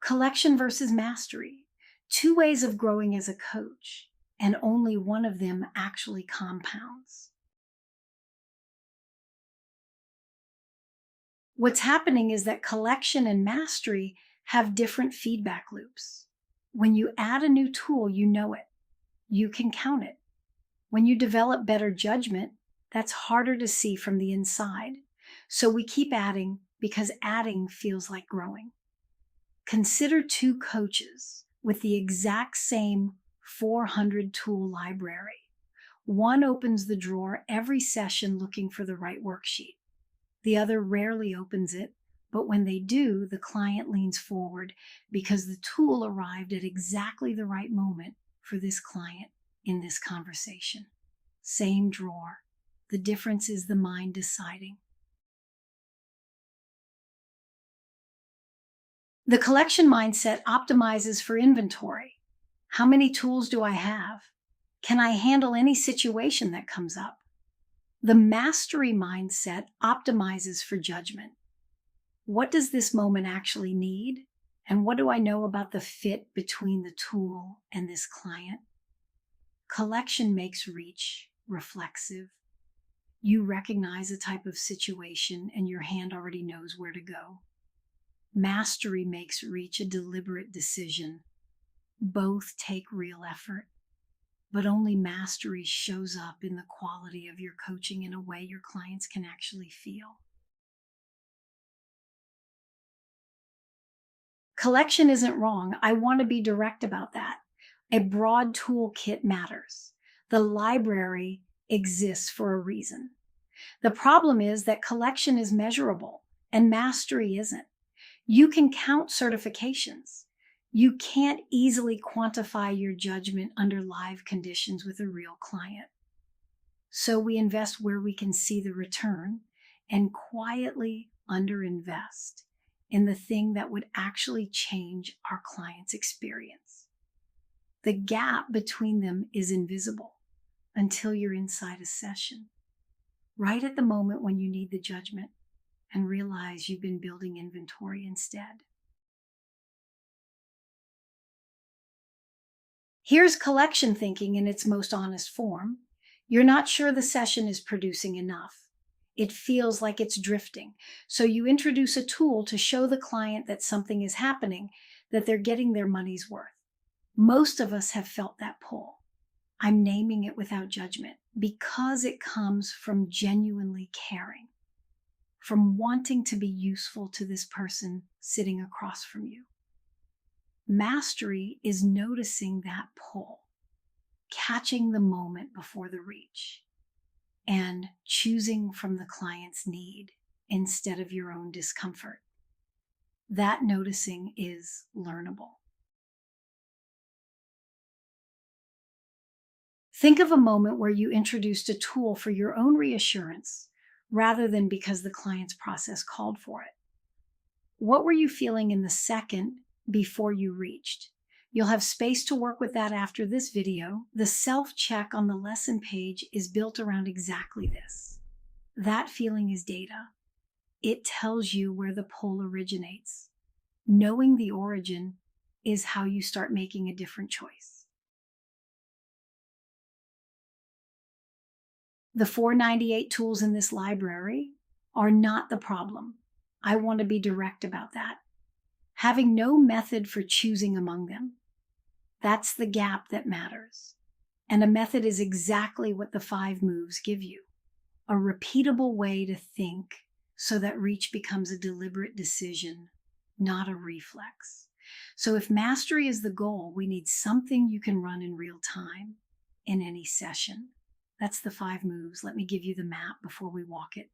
Collection versus mastery. Two ways of growing as a coach, and only one of them actually compounds. What's happening is that collection and mastery have different feedback loops. When you add a new tool, you know it. You can count it. When you develop better judgment, that's harder to see from the inside. So we keep adding because adding feels like growing. Consider two coaches with the exact same 400 tool library. One opens the drawer every session looking for the right worksheet. The other rarely opens it, but when they do, the client leans forward because the tool arrived at exactly the right moment for this client in this conversation. Same drawer. The difference is the mind deciding. The collection mindset optimizes for inventory. How many tools do I have? Can I handle any situation that comes up? The mastery mindset optimizes for judgment. What does this moment actually need? And what do I know about the fit between the tool and this client? Collection makes reach reflexive. You recognize a type of situation and your hand already knows where to go. Mastery makes reach a deliberate decision. Both take real effort, but only mastery shows up in the quality of your coaching in a way your clients can actually feel. Collection isn't wrong. I want to be direct about that. A broad toolkit matters. The library exists for a reason. The problem is that collection is measurable and mastery isn't. You can count certifications. You can't easily quantify your judgment under live conditions with a real client. So we invest where we can see the return and quietly underinvest in the thing that would actually change our client's experience. The gap between them is invisible until you're inside a session, right at the moment when you need the judgment and realize you've been building inventory instead. Here's collection thinking in its most honest form. You're not sure the session is producing enough. It feels like it's drifting. So you introduce a tool to show the client that something is happening, that they're getting their money's worth. Most of us have felt that pull. I'm naming it without judgment because it comes from genuinely caring, from wanting to be useful to this person sitting across from you. Mastery is noticing that pull, catching the moment before the reach, and choosing from the client's need instead of your own discomfort. That noticing is learnable. Think of a moment where you introduced a tool for your own reassurance rather than because the client's process called for it. What were you feeling in the second before you reached? You'll have space to work with that after this video. The self-check on the lesson page is built around exactly this. That feeling is data. It tells you where the pull originates. Knowing the origin is how you start making a different choice. The 498 tools in this library are not the problem. I want to be direct about that. Having no method for choosing among them, that's the gap that matters. And a method is exactly what the 5 moves give you. A repeatable way to think so that reach becomes a deliberate decision, not a reflex. So if mastery is the goal, we need something you can run in real time in any session. That's the 5 moves. Let me give you the map before we walk it.